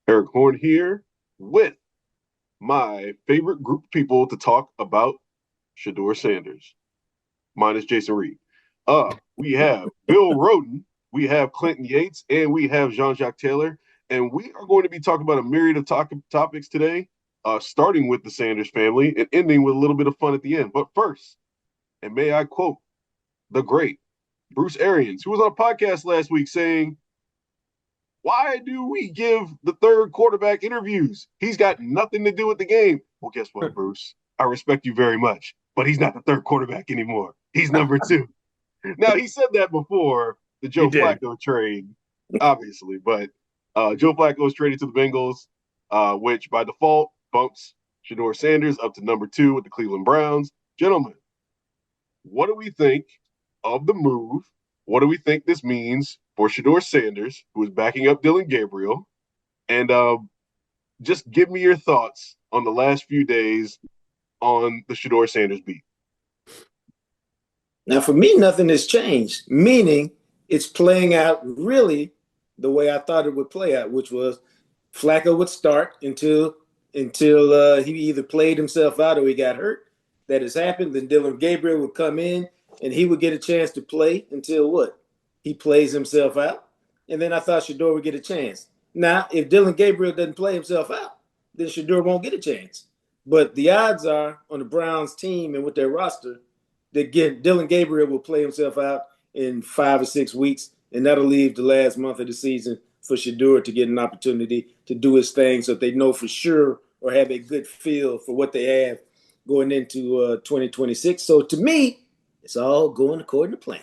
Erik Horne here with my favorite group of people to talk about Shedeur Sanders. Mine is Jason Reed. We have Bill Rhoden, we have Clinton Yates, and we have Jean-Jacques Taylor. And we are going to be talking about a myriad of topics today, starting with the Sanders family and ending with a little bit of fun at the end. But first, and may I quote the great Bruce Arians, who was on a podcast last week saying, why do we give the third quarterback interviews? He's got nothing to do with the game. Well, guess what, Bruce? I respect you very much, but he's not the third quarterback anymore. He's number two. Now, he said that before the Joe Flacco trade, obviously, but Joe Flacco was traded to the Bengals, which by default bumps Shedeur Sanders up to number two with the Cleveland Browns. Gentlemen, what do we think of the move? What do we think this means for Shedeur Sanders, who is backing up Dillon Gabriel? And just give me your thoughts on the last few days on the Shedeur Sanders beat. Now, for me, nothing has changed, meaning it's playing out really the way I thought it would play out, which was Flacco would start until he either played himself out or he got hurt. That has happened. Then Dillon Gabriel would come in and he would get a chance to play until what? He plays himself out. And then I thought Shedeur would get a chance. Now, if Dillon Gabriel doesn't play himself out, then Shedeur won't get a chance. But the odds are on the Browns team and with their roster that Dillon Gabriel will play himself out in 5 or 6 weeks, and that'll leave the last month of the season for Shedeur to get an opportunity to do his thing so that they know for sure or have a good feel for what they have going into 2026. So to me, it's all going according to plan.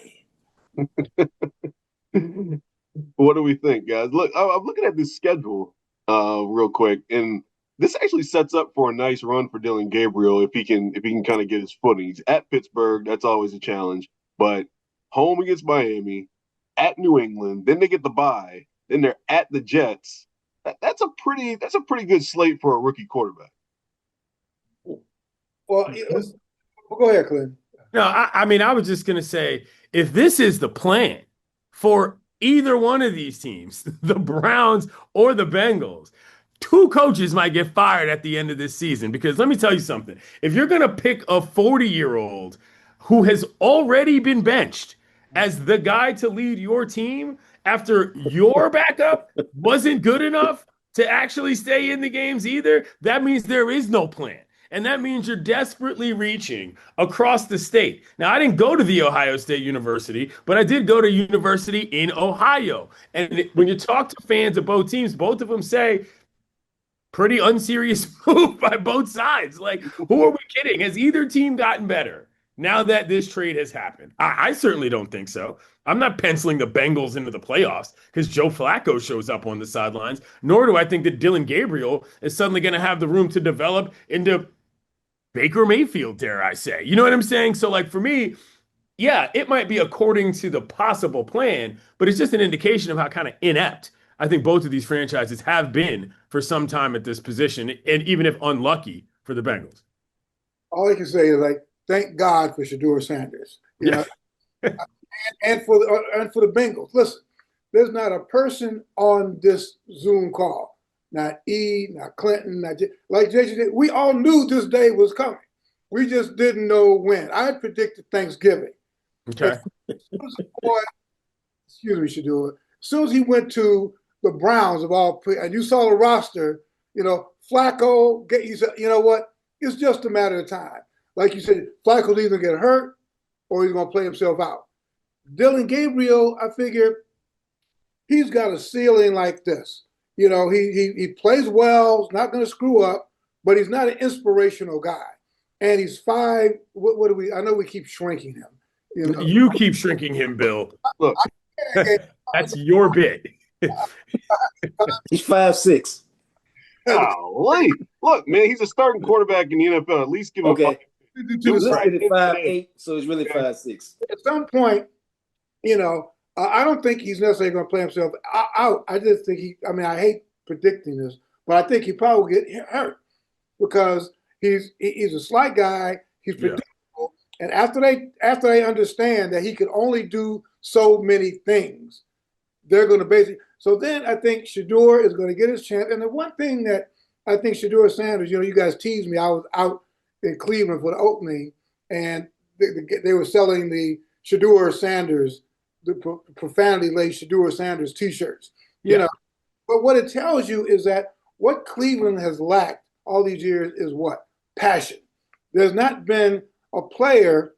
What do we think, guys? Look, I'm looking at this schedule real quick, and this actually sets up for a nice run for Dillon Gabriel if he can kind of get his footing. He's at Pittsburgh, that's always a challenge, but home against Miami, at New England, then they get the bye, then they're at the Jets. That's a pretty good slate for a rookie quarterback. Well, go ahead, Clint. No, I mean, I was just going to say, if this is the plan for either one of these teams, the Browns or the Bengals, two coaches might get fired at the end of this season. Because let me tell you something. If you're going to pick a 40-year-old who has already been benched as the guy to lead your team after your backup wasn't good enough to actually stay in the games either, that means there is no plan. And that means you're desperately reaching across the state. Now, I didn't go to the Ohio State University, but I did go to university in Ohio. And when you talk to fans of both teams, both of them say, pretty unserious move by both sides. Like, who are we kidding? Has either team gotten better now that this trade has happened? I certainly don't think so. I'm not penciling the Bengals into the playoffs because Joe Flacco shows up on the sidelines, nor do I think that Dillon Gabriel is suddenly going to have the room to develop into Baker Mayfield, dare I say. You know what I'm saying? So, like, for me, yeah, it might be according to the possible plan, but it's just an indication of how kind of inept I think both of these franchises have been for some time at this position, and even if unlucky for the Bengals. All I can say is, like, thank God for Shedeur Sanders. You know? and for the Bengals. Listen, there's not a person on this Zoom call, not E, not Clinton, not like Jason. We all knew this day was coming. We just didn't know when. I had predicted Thanksgiving. Okay. Excuse me, Shedeur. As soon as he went to the Browns of all, and you saw the roster, you know, Flacco, he said, you know what? It's just a matter of time. Like you said, Flacco's either going to get hurt or he's going to play himself out. Dillon Gabriel, I figure he's got a ceiling like this. You know, he plays well, he's not going to screw up, but he's not an inspirational guy. And he's 5. What do we? I know we keep shrinking him. You know? You keep shrinking him, Bill. Look, that's your bit. He's 5'6". Golly. Look, man, he's a starting quarterback in the NFL. At least give him okay. He's listed at 5'8", so he's really 5'6". At some point, you know, I don't think he's necessarily going to play himself out. I just think I hate predicting this, but I think he probably will get hurt because he's a slight guy. He's predictable. Yeah. And after they understand that he can only do so many things, they're going to basically. So then I think Shedeur is going to get his chance. And the one thing that I think Shedeur Sanders, you guys teased me. I was out in Cleveland for the opening, and they were selling the Shedeur Sanders, the profanity-laced Shedeur Sanders T-shirts. Yeah. But what it tells you is that what Cleveland has lacked all these years is what? Passion. There's not been a player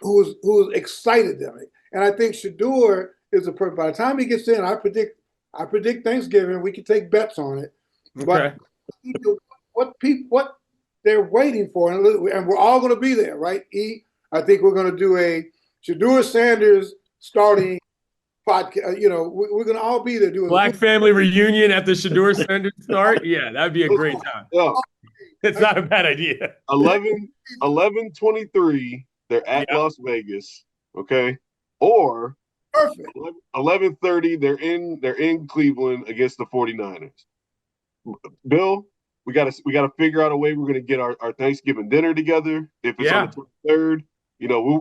who's excited them. And I think Shedeur is a person. By the time he gets in, I predict Thanksgiving. We can take bets on it. Okay. But what they're waiting for, and we're all going to be there, right? I think we're going to do a Shedeur Sanders starting podcast. We're going to all be there doing Black family reunion at the Shedeur Sanders start. Yeah, that'd be a great time. Yeah. It's not a bad idea. 11:23. They're at Las Vegas. Okay. Or perfect. 11:30. They're in Cleveland against the 49ers. Bill, we gotta figure out a way we're gonna get our Thanksgiving dinner together. If it's on the 23rd,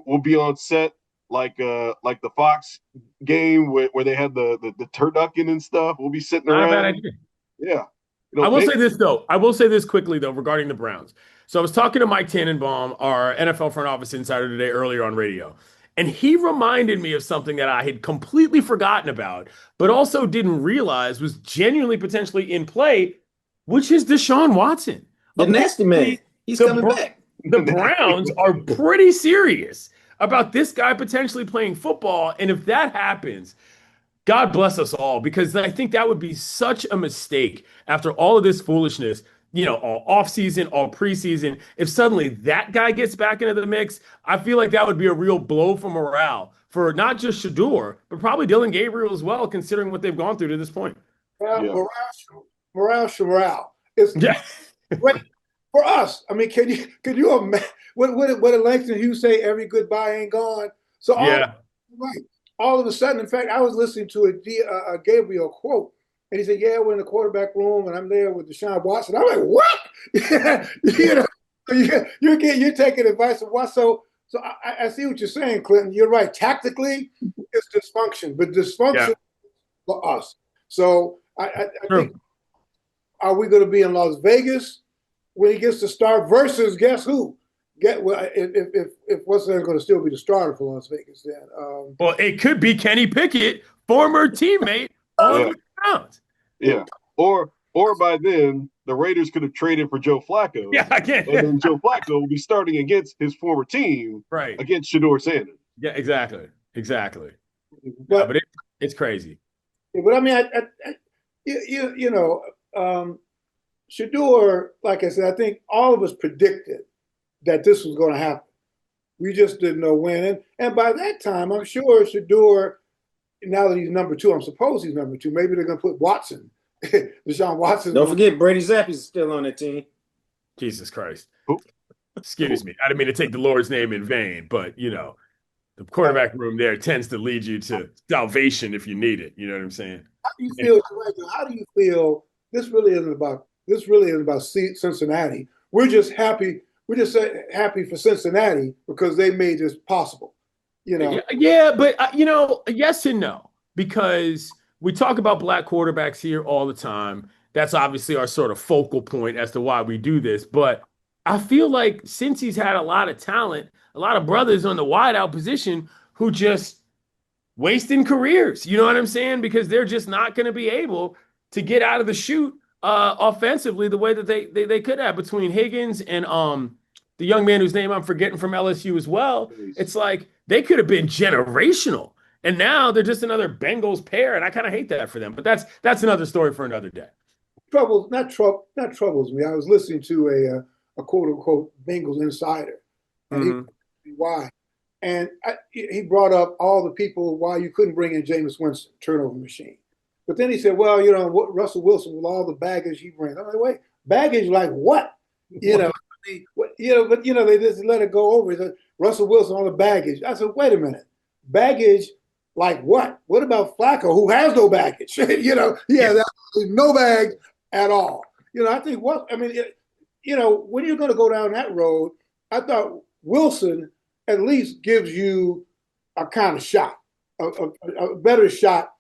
we'll be on set like the Fox game where they had the turducken and stuff. We'll be sitting around. Not a bad idea. Yeah. I will say this though. I will say this quickly though regarding the Browns. So I was talking to Mike Tannenbaum, our NFL front office insider today earlier on radio, and he reminded me of something that I had completely forgotten about, but also didn't realize was genuinely potentially in play, which is Deshaun Watson. The nasty man. He's coming back. The Browns are pretty serious about this guy potentially playing football, and if that happens, God bless us all, because I think that would be such a mistake after all of this foolishness, all offseason, all preseason. If suddenly that guy gets back into the mix, I feel like that would be a real blow for morale for not just Shedeur, but probably Dillon Gabriel as well, considering what they've gone through to this point. Morale. It's great for us. I mean, can you imagine what did Langston Hughes say? Every goodbye ain't gone. So all of a sudden, in fact, I was listening to a Gabriel quote, and he said, "Yeah, we're in the quarterback room, and I'm there with Deshaun Watson." I'm like, "What?" You're taking advice of what? So I see what you're saying, Clinton. You're right. Tactically, it's dysfunction, but dysfunction for us. So I think, are we going to be in Las Vegas when he gets to start versus guess who? If Watson going to still be the starter for Las Vegas, then well, it could be Kenny Pickett, former teammate on the Browns. Yeah, or by then the Raiders could have traded for Joe Flacco. Yeah, again, and then Joe Flacco will be starting against his former team, against Shedeur Sanders. Yeah, exactly. But it's crazy. But I mean, Shedeur, like I said, I think all of us predicted that this was going to happen. We just didn't know when. And by that time, I'm sure Shedeur, now that he's number 2, I'm supposed he's number 2. Maybe they're going to put Watson, Deshaun Watson. Don't forget, Brady Zappi's still on that team. Jesus Christ. Excuse me. I didn't mean to take the Lord's name in vain, but, the quarterback room there tends to lead you to salvation if you need it. You know what I'm saying? How do you feel? This really isn't about Cincinnati. We're just happy. We're just happy for Cincinnati because they made this possible. Yeah, but yes and no, because we talk about black quarterbacks here all the time. That's obviously our sort of focal point as to why we do this. But I feel like since he's had a lot of talent, a lot of brothers on the wideout position who just wasting careers. You know what I'm saying? Because they're just not going to be able to get out of the chute offensively the way that they could have between Higgins and the young man whose name I'm forgetting from LSU as well. It's like they could have been generational, and now they're just another Bengals pair, and I kind of hate that for them. But that's another story for another day. Troubles me. I was listening to a quote unquote Bengals insider, and why, and he brought up all the people why you couldn't bring in Jameis Winston, turnover machine. But then he said, well, Russell Wilson with all the baggage he brings. I'm like, wait, baggage like what? But they just let it go over. He said, Russell Wilson, all the baggage. I said, wait a minute, baggage like what? What about Flacco, who has no baggage? He has no bags at all. I think when you're going to go down that road, I thought Wilson at least gives you a kind of shot, a better shot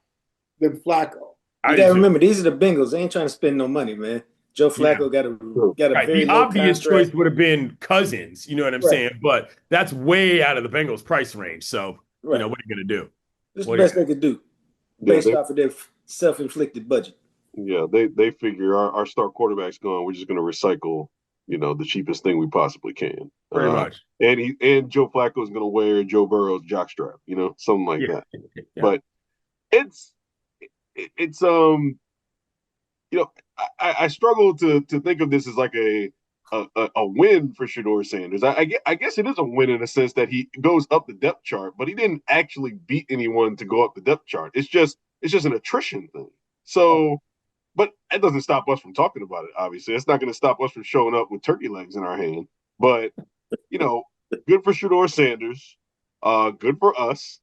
than Flacco. You I do gotta too. remember, these are the Bengals. They ain't trying to spend no money, man. Joe Yeah. Flacco True. got a Right. very The low obvious choice contract. would have been Cousins, you know what I'm Right, saying? But that's way out of the Bengals price range. So, right. what are you going to do? That's the What are you best they could do Yeah, based off of their self-inflicted budget. they figure our star quarterback's gone. We're just going to recycle, the cheapest thing we possibly can. Pretty much. And Joe Flacco's going to wear Joe Burrow's jockstrap, something like Yeah. that. Yeah. But it's it's I struggle to think of this as like a win for Shedeur Sanders. I guess it is a win in a sense that he goes up the depth chart, but he didn't actually beat anyone to go up the depth chart. It's just an attrition thing. So, but that doesn't stop us from talking about it. Obviously, it's not going to stop us from showing up with turkey legs in our hand. But good for Shedeur Sanders. Good for us.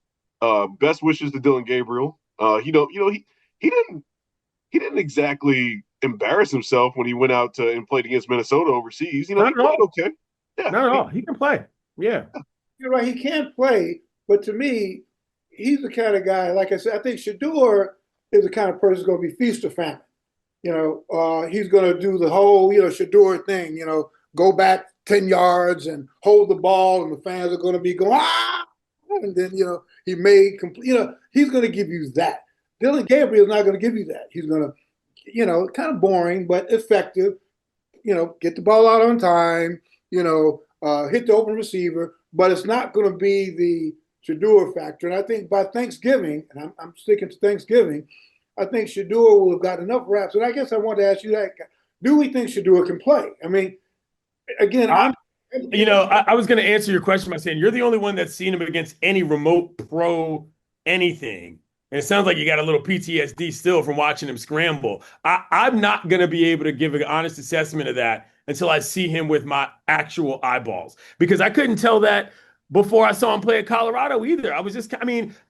Best wishes to Dillon Gabriel. He didn't exactly embarrass himself when he went out and played against Minnesota overseas. He Not at played all. okay. Yeah, Not at all. He can play. Yeah. You're right. He can't play, but to me, he's the kind of guy. Like I said, I think Shedeur is the kind of person who's going to be feast or famine. He's going to do the whole Shedeur thing. Go back 10 yards and hold the ball, and the fans are going to be going and then he may complete. He's going to give you that. Dillon Gabriel is not going to give you that. He's going to, kind of boring but effective. Get the ball out on time. Hit the open receiver, but it's not going to be the Shedeur factor. And I think by Thanksgiving, and I'm sticking to Thanksgiving, I think Shedeur will have got enough reps. And I guess I want to ask you that: do we think Shedeur can play? I mean, again, I was going to answer your question by saying you're the only one that's seen him against any remote pro anything. And it sounds like you got a little PTSD still from watching him scramble. I'm not going to be able to give an honest assessment of that until I see him with my actual eyeballs, because I couldn't tell that before I saw him play at Colorado either.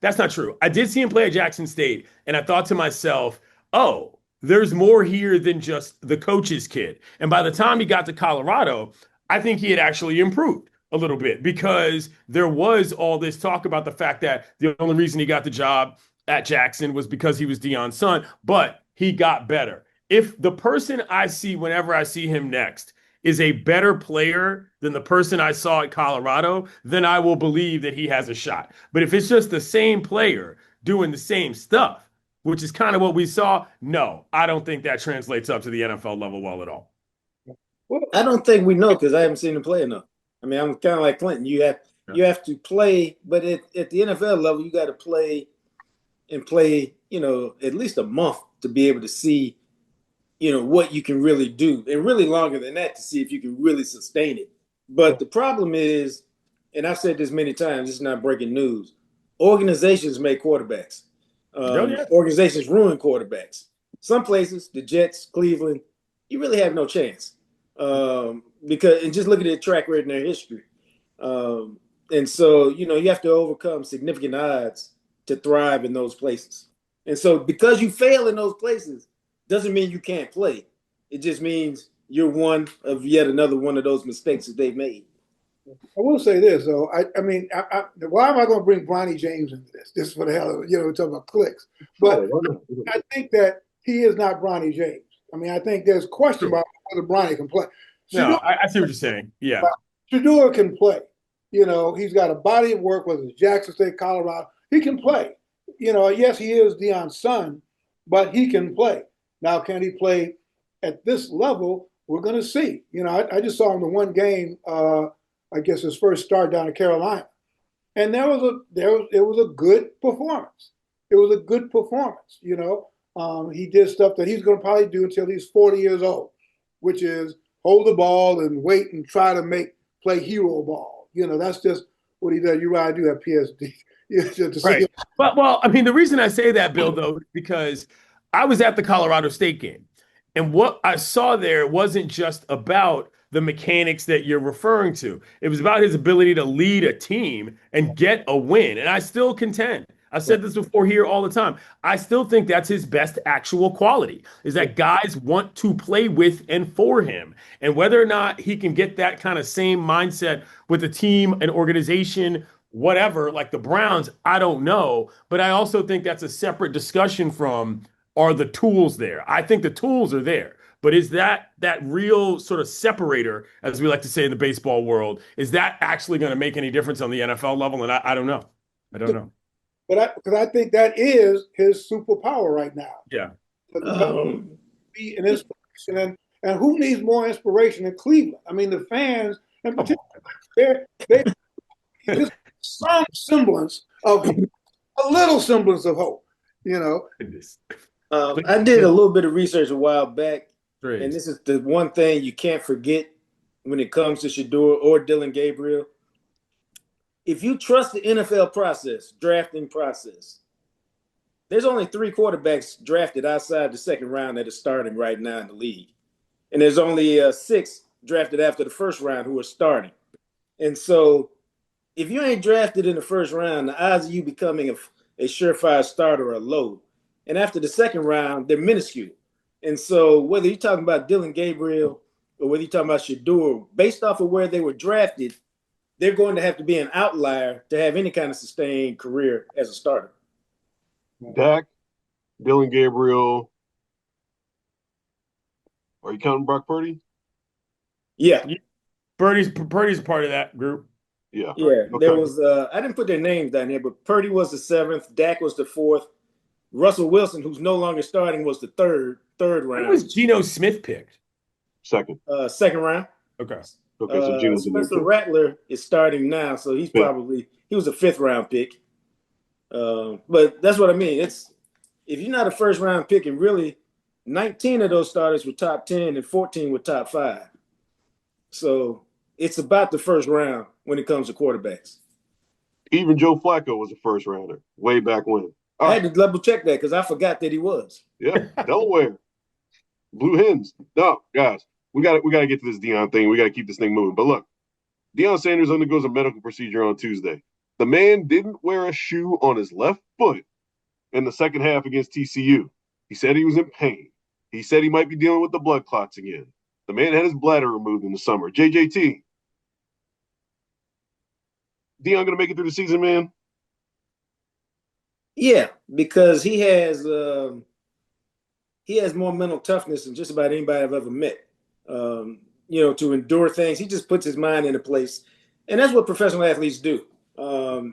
That's not true. I did see him play at Jackson State, and I thought to myself, oh, there's more here than just the coach's kid. And by the time he got to Colorado, I think he had actually improved a little bit, because there was all this talk about the fact that the only reason he got the job at Jackson was because he was Deion's son, but he got better. If the person I see whenever I see him next is a better player than the person I saw at Colorado, then I will believe that he has a shot. But if it's just the same player doing the same stuff, which is kind of what we saw, no, I don't think that translates up to the NFL level well at all. Well, I don't think we know, because I haven't seen him play enough. I mean, I'm kind of like Clinton. You have to play, but at the NFL level, you got to play at least a month to be able to see, what you can really do, and really longer than that to see if you can really sustain it. But the problem is, and I've said this many times, this is not breaking news, organizations make quarterbacks. Organizations ruin quarterbacks. Some places, the Jets, Cleveland, you really have no chance. And just look at their track record in their history. And so, you have to overcome significant odds to thrive in those places. And so because you fail in those places doesn't mean you can't play. It just means you're one of yet another one of those mistakes that they've made. I will say this, though. Why am I going to bring Bronny James into this? This is for the hell of it. We're talking about clicks. But I think that he is not Bronny James. I mean, I think there's question about whether Bronny can play. No, I see what you're saying. Yeah. Shedeur can play. He's got a body of work, whether it's Jackson State, Colorado. He can play. Yes, he is Deion's son, but he can play. Now, can he play at this level? We're going to see. I just saw him in one game, I guess his first start down in Carolina. And it was a good performance. It was a good performance, He did stuff that he's going to probably do until he's 40 years old, which is hold the ball and wait and try to play hero ball. That's just what he does. You right, I do have PSD. Right. Well, I mean, the reason I say that, Bill, though, is because I was at the Colorado State game, and what I saw there wasn't just about the mechanics that you're referring to. It was about his ability to lead a team and get a win. And I still contend. I've said this before here all the time. I still think that's his best actual quality, is that guys want to play with and for him. And whether or not he can get that kind of same mindset with a team, an organization, whatever, like the Browns, I don't know. But I also think that's a separate discussion from are the tools there? I think the tools are there. But is that real sort of separator, as we like to say in the baseball world, is that actually going to make any difference on the NFL level? And I don't know. I don't know. But because I think that is his superpower right now. Yeah. Be an inspiration, and who needs more inspiration than Cleveland? I mean, the fans, in particular, they just some semblance of a little semblance of hope. You know. I did a little bit of research a while back, Great. and this is the one thing you can't forget when it comes to Shedeur or Dillon Gabriel. If you trust the NFL process, drafting process, there's only 3 quarterbacks drafted outside the second round that are starting right now in the league. And there's only 6 drafted after the first round who are starting. And so if you ain't drafted in the first round, the odds of you becoming a surefire starter are low. And after the second round, they're minuscule. And so whether you're talking about Dillon Gabriel or whether you're talking about Shedeur, based off of where they were drafted, they're going to have to be an outlier to have any kind of sustained career as a starter. Dak, Dillon Gabriel. Are you counting Brock Purdy? Yeah. Purdy's a part of that group. Yeah. Yeah. Okay. There was I didn't put their names down here, but Purdy was the 7th, Dak was the 4th. Russell Wilson, who's no longer starting, was the third round. When was Geno Smith picked? Second round. Okay. Okay, so Geno's in there. Spencer Rattler is starting now, so he was a 5th round pick. But that's what I mean. It's if you're not a first round pick, and really 19 of those starters were top 10 and 14 were top 5. So it's about the first round when it comes to quarterbacks. Even Joe Flacco was a first rounder way back when. I had to double check that because I forgot that he was. Yeah, Delaware. Blue Hens. No, guys, we got to get to this Deion thing. We got to keep this thing moving. But look, Deion Sanders undergoes a medical procedure on Tuesday. The man didn't wear a shoe on his left foot in the second half against TCU. He said he was in pain. He said he might be dealing with the blood clots again. The man had his bladder removed in the summer. JJT. Deion going to make it through the season, man? Yeah, because he has more mental toughness than just about anybody I've ever met. To endure things. He just puts his mind into place. And that's what professional athletes do.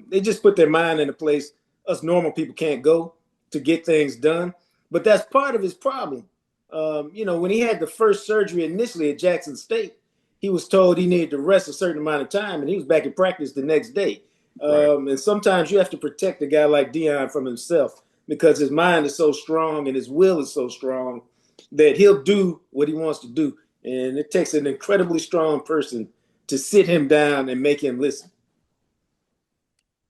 They just put their mind into place. Us normal people can't go to get things done. But that's part of his problem. When he had the first surgery initially at Jackson State, he was told he needed to rest a certain amount of time, and he was back in practice the next day. Right. And sometimes you have to protect a guy like Deion from himself because his mind is so strong and his will is so strong that he'll do what he wants to do. And it takes an incredibly strong person to sit him down and make him listen.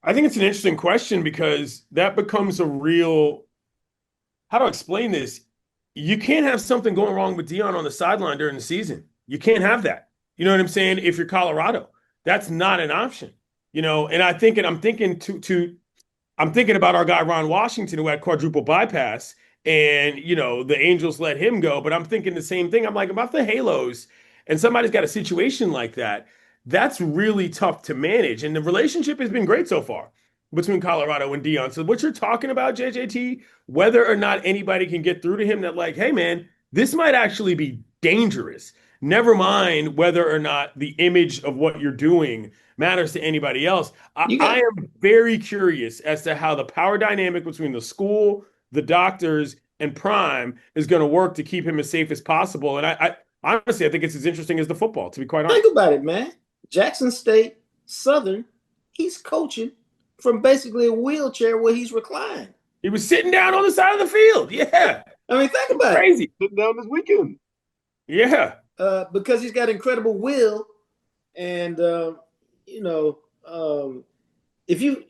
I think it's an interesting question because that becomes a real – how to explain this? You can't have something going wrong with Deion on the sideline during the season. You can't have that. You know what I'm saying? If you're Colorado, that's not an option. And I'm thinking about our guy Ron Washington who had quadruple bypass, and the Angels let him go. But I'm thinking the same thing. I'm like about the Halos, and somebody's got a situation like that. That's really tough to manage, and the relationship has been great so far between Colorado and Deion. So what you're talking about, JJT, whether or not anybody can get through to him, that like, hey man, this might actually be dangerous. Never mind whether or not the image of what you're doing matters to anybody else. I am very curious as to how the power dynamic between the school, the doctors, and Prime is going to work to keep him as safe as possible. And I honestly, I think it's as interesting as the football, to be quite honest. Think about it, man. Jackson State, Southern, he's coaching from basically a wheelchair where he's reclined. He was sitting down on the side of the field. Yeah. I mean, think about Crazy. Sitting down this weekend. Yeah. Because he's got incredible will. And, if you,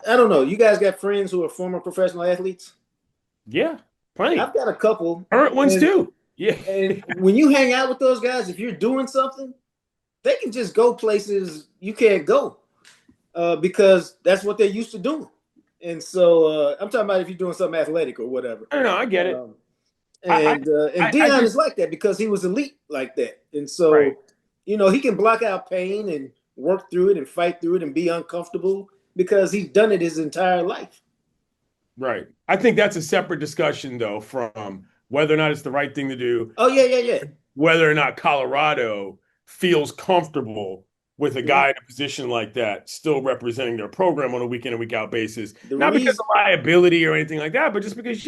I don't know, you guys got friends who are former professional athletes? Yeah, plenty. I've got a couple. Current ones too. Yeah. And when you hang out with those guys, if you're doing something, they can just go places you can't go because that's what they're used to doing. And so I'm talking about if you're doing something athletic or whatever. I don't know. I get it. And Deion is like that because he was elite like that. And so, right. He can block out pain and work through it and fight through it and be uncomfortable because he's done it his entire life. Right. I think that's a separate discussion, though, from whether or not it's the right thing to do, Oh yeah. whether or not Colorado feels comfortable with a guy in a position like that still representing their program on a week in and week out basis. The Not because reason of liability or anything like that, but just because,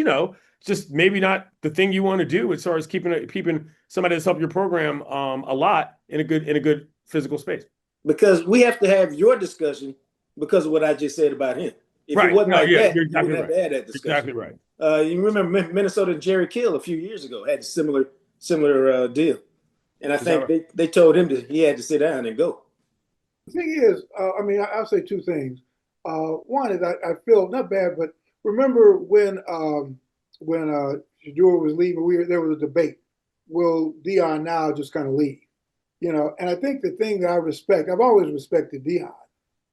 just maybe not the thing you want to do as far as keeping somebody that's helped your program a lot in a good physical space. because we have to have your discussion because of what I just said about him. If it Right. wasn't No, like yeah, that, you're you exactly wouldn't have right. to have that discussion. Exactly right. You remember Minnesota and Jerry Kill a few years ago had a similar deal, and I think they told him that he had to sit down and go. The thing is, I'll say two things. One is I feel not bad, but remember when Shedeur was leaving, there was a debate. Will Deion now just kind of leave? And I think the thing that I've always respected Deion,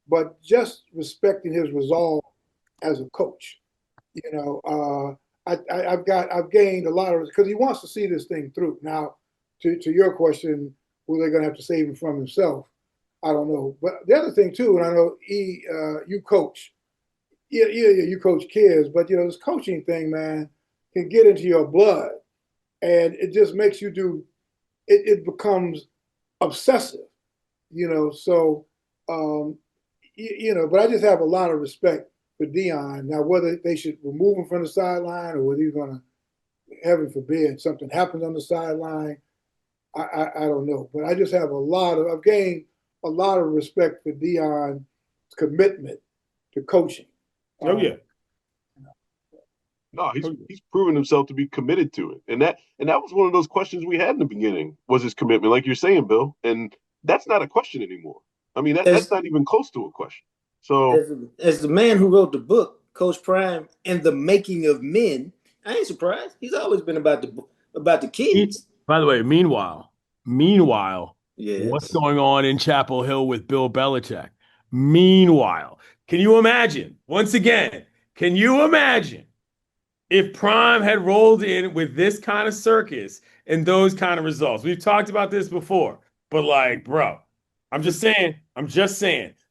but just respecting his resolve as a coach. I've gained a lot of, because he wants to see this thing through. Now, to your question, were they going to have to save him from himself? I don't know. But the other thing too, and I know you coach, you coach kids, but this coaching thing, man, can get into your blood, and it just makes you do. It becomes obsessive, So, but I just have a lot of respect for Deion. Now, whether they should remove him from the sideline or whether he's going to, heaven forbid, something happens on the sideline, I don't know. But I just have I've gained a lot of respect for Deion's commitment to coaching. Oh yeah. No, he's proven himself to be committed to it, and that was one of those questions we had in the beginning, was his commitment, like you're saying, Bill, and that's not a question anymore. I mean, that's not even close to a question. So, as the man who wrote the book, Coach Prime and the Making of Men, I ain't surprised. He's always been about the kids. By the way, meanwhile, yes. What's going on in Chapel Hill with Bill Belichick? Meanwhile, can you imagine? Once again, can you imagine if Prime had rolled in with this kind of circus and those kind of results? We've talked about this before, but bro, I'm just saying. It's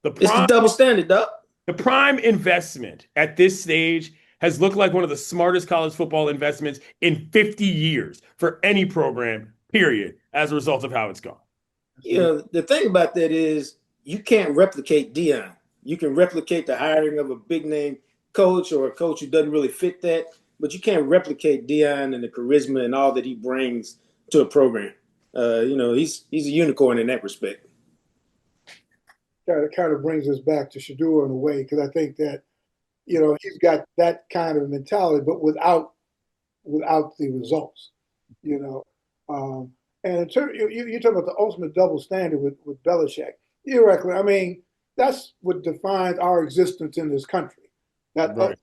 the double standard, Doc. The Prime investment at this stage has looked like one of the smartest college football investments in 50 years for any program, period, as a result of how it's gone. The thing about that is you can't replicate Deion. You can replicate the hiring of a big name coach or a coach who doesn't really fit that, but you can't replicate Deion and the charisma and all that he brings to a program. He's a unicorn in that respect. It kind of brings us back to Shedeur in a way, because I think that, he's got that kind of mentality, but without the results, And in terms, you're talking about the ultimate double standard with Belichick. Theoretically, I mean, that's what defines our existence in this country. That right.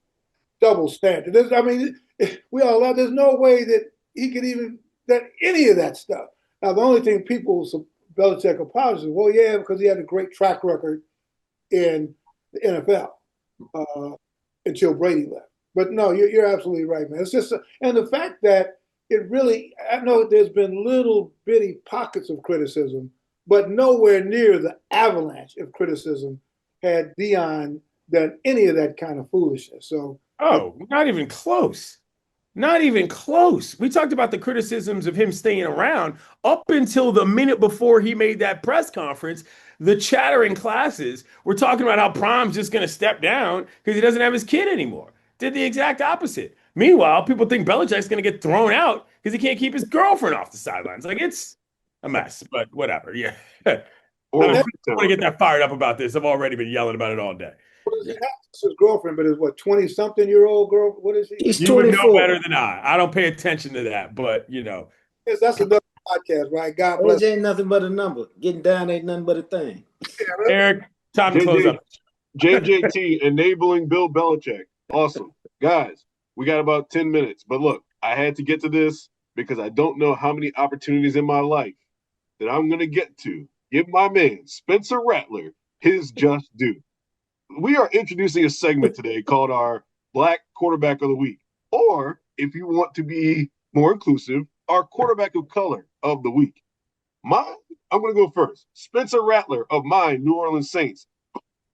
Double standard. We all know there's no way that he could even that any of that stuff. Now, the only thing Belichick apologizes, well, yeah, because he had a great track record in the NFL until Brady left. But no, you're absolutely right, man. It's just, and the fact that it really, I know there's been little bitty pockets of criticism, but nowhere near the avalanche of criticism had Deion done any of that kind of foolishness. So, not even close. Not even close. We talked about the criticisms of him staying around up until the minute before he made that press conference. The chattering classes were talking about how Prime's just going to step down because he doesn't have his kid anymore. Did the exact opposite. Meanwhile, people think Belichick's going to get thrown out because he can't keep his girlfriend off the sidelines. It's a mess, but whatever. Yeah. I don't want to get that fired up about this. I've already been yelling about it all day. It's his girlfriend, but it's what, 20-something-year-old girl? What is he? He's you 24. would know better than I don't pay attention to that, but Yes, that's another podcast, right? God bless. Age ain't nothing but a number. Getting down ain't nothing but a thing. Erik, time to close up. JJT enabling Bill Belichick. Awesome. Guys, we got about 10 minutes. But look, I had to get to this because I don't know how many opportunities in my life that I'm going to get to give my man, Spencer Rattler, his just due. We are introducing a segment today called our Black Quarterback of the Week. Or, if you want to be more inclusive, our Quarterback of Color of the Week. I'm going to go first. Spencer Rattler of my New Orleans Saints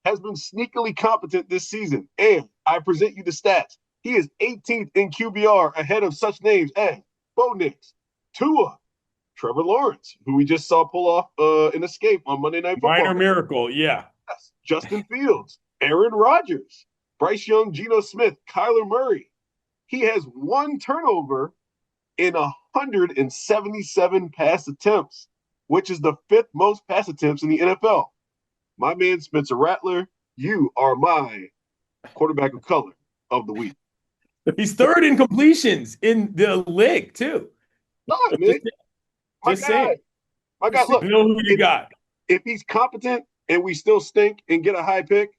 has been sneakily competent this season. And I present you the stats. He is 18th in QBR ahead of such names as Bo Nix, Tua, Trevor Lawrence, who we just saw pull off an escape on Monday Night Football. Minor miracle, yeah. Yes. Justin Fields, Aaron Rodgers, Bryce Young, Geno Smith, Kyler Murray. He has one turnover in 177 pass attempts, which is the 5th most pass attempts in the NFL. My man, Spencer Rattler, you are my quarterback of color of the week. He's 3rd in completions in the league, too. God, man. Just saying. My God, look. You know who you got. If he's competent and we still stink and get a high pick,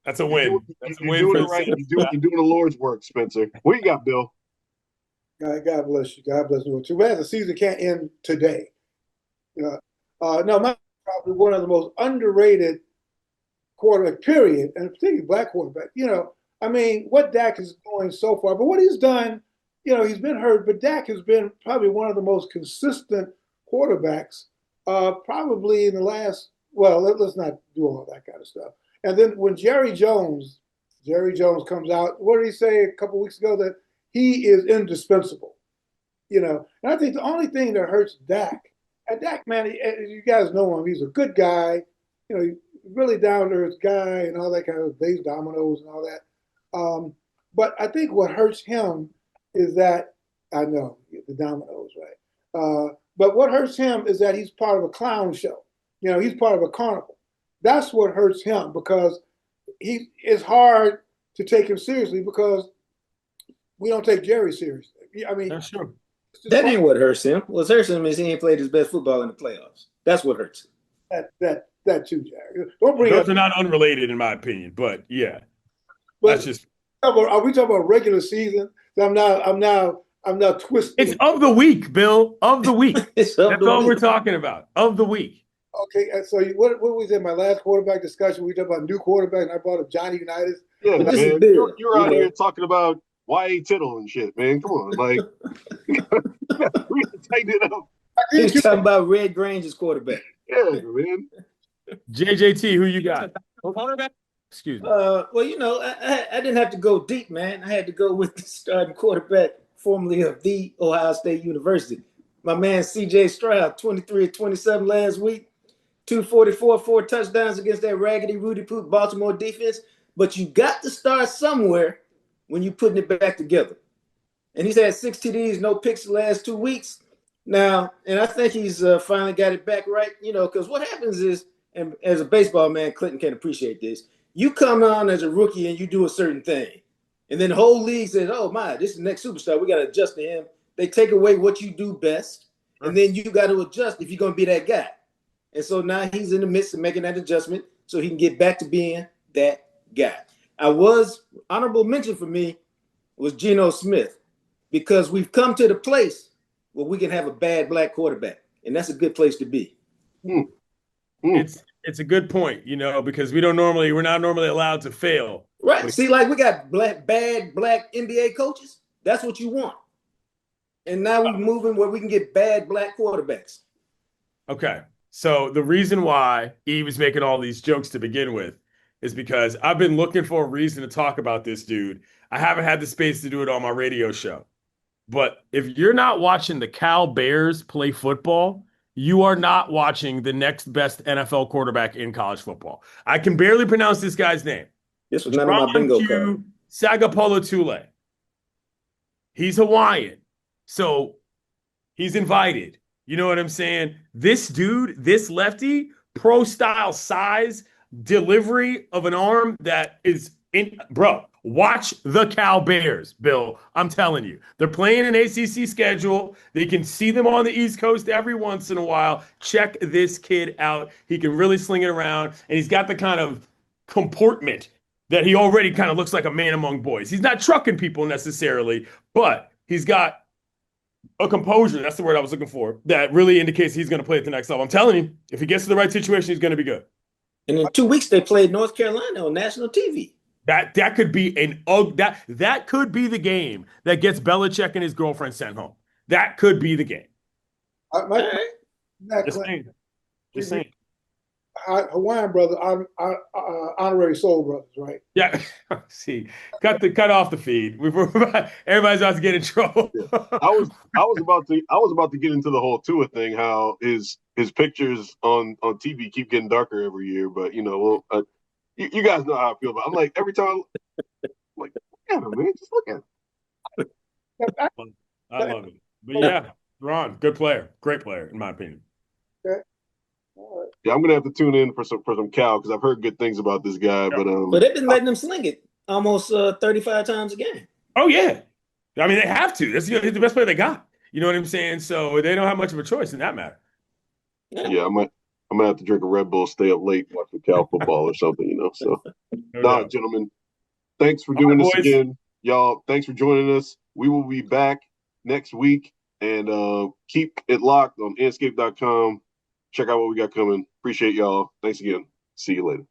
that's a win. You're doing it right. You're doing the Lord's work, Spencer. What you got, Bill? God bless you. God bless you. Too bad the season can't end today. No, my probably one of the most underrated quarterback, period, and particularly black quarterback. I mean, what Dak is going so far, but what he's done, he's been hurt, but Dak has been probably one of the most consistent quarterbacks, probably in the last. Well, let's not do all that kind of stuff. And then when Jerry Jones comes out, what did he say a couple weeks ago? That he is indispensable, And I think the only thing that hurts Dak, and Dak, man, you guys know him. He's a good guy, really down to earth guy and all that kind of base dominoes and all that. But I think what hurts him is that I know the dominoes, right? But what hurts him is that he's part of a clown show. He's part of a carnival. That's what hurts him because it's hard to take him seriously because we don't take Jerry seriously. I mean, that's true. That ain't what hurts him. What hurts him is he ain't played his best football in the playoffs. That's what hurts him. That too, Jerry. Don't bring those up. Are not unrelated in my opinion, but yeah, but that's just. Are we talking about regular season? I'm now twisting. It's of the week, Bill. Of the week. That's all we're talking about. Of the week. Okay, so what was in my last quarterback discussion? We talked about new quarterback, and I brought up Johnny Unitas. Yeah, man. You're out here talking about Y.A. Tittle and shit, man. Come on, like, we tighten it up. He's talking about Red Grange's quarterback. Yeah, man. JJT, who you got? Quarterback? Excuse me. Well, I didn't have to go deep, man. I had to go with the starting quarterback, formerly of the Ohio State University. My man C.J. Stroud, 23-27 last week. 244, 4 touchdowns against that raggedy Rudy Poop Baltimore defense. But you got to start somewhere when you're putting it back together. And he's had 6 TDs, no picks the last 2 weeks. Now, and I think he's finally got it back right, because what happens is, and as a baseball man, Clinton can appreciate this, you come on as a rookie and you do a certain thing. And then the whole league says, oh, my, this is the next superstar. We got to adjust to him. They take away what you do best. And then you got to adjust if you're going to be that guy. And so now he's in the midst of making that adjustment so he can get back to being that guy. Honorable mention for me was Geno Smith, because we've come to the place where we can have a bad black quarterback, and that's a good place to be. It's a good point, because we're not normally allowed to fail. Right. See, like we got bad black NBA coaches. That's what you want. And now we're moving where we can get bad black quarterbacks. Okay. So the reason why he was making all these jokes to begin with is because I've been looking for a reason to talk about this dude. I haven't had the space to do it on my radio show. But if you're not watching the Cal Bears play football, you are not watching the next best NFL quarterback in college football. I can barely pronounce this guy's name. This was none of my bingo card. Sagapolotule. He's Hawaiian. So he's invited. You know what I'm saying? This dude, this lefty, pro-style size, delivery of an arm that is bro, watch the Cal Bears, Bill. I'm telling you. They're playing an ACC schedule. They can see them on the East Coast every once in a while. Check this kid out. He can really sling it around, and he's got the kind of comportment that he already kind of looks like a man among boys. He's not trucking people necessarily, but he's got a composure, that's the word I was looking for, that really indicates he's going to play at the next level. I'm telling you, if he gets to the right situation, he's going to be good. And in 2 weeks, they played North Carolina on national TV. That could be that could be the game that gets Belichick and his girlfriend sent home. That could be the game. Just saying. Hawaiian brother, honorary soul brothers, right? Yeah. See, cut off the feed. Everybody's about to get in trouble. Yeah. I was about to get into the whole Tua thing, how his pictures on TV keep getting darker every year, but well, you guys know how I feel about it. I'm like, every time, I'm like, look at him, man, just look at him. I love it. But yeah, Ron, good player, great player in my opinion. Okay. All right. Yeah, I'm gonna have to tune in for some Cal because I've heard good things about this guy. Yeah. But they've been letting him sling it almost 35 times a game. Oh yeah, I mean they have to. That's he's the best player they got. You know what I'm saying? So they don't have much of a choice in that matter. Yeah, I'm gonna have to drink a Red Bull, stay up late, watch the Cal football or something. So, No gentlemen, thanks for doing this boys. again, y'all. Thanks for joining us. We will be back next week, and keep it locked on Andscape.com. Check out what we got coming. Appreciate y'all. Thanks again. See you later.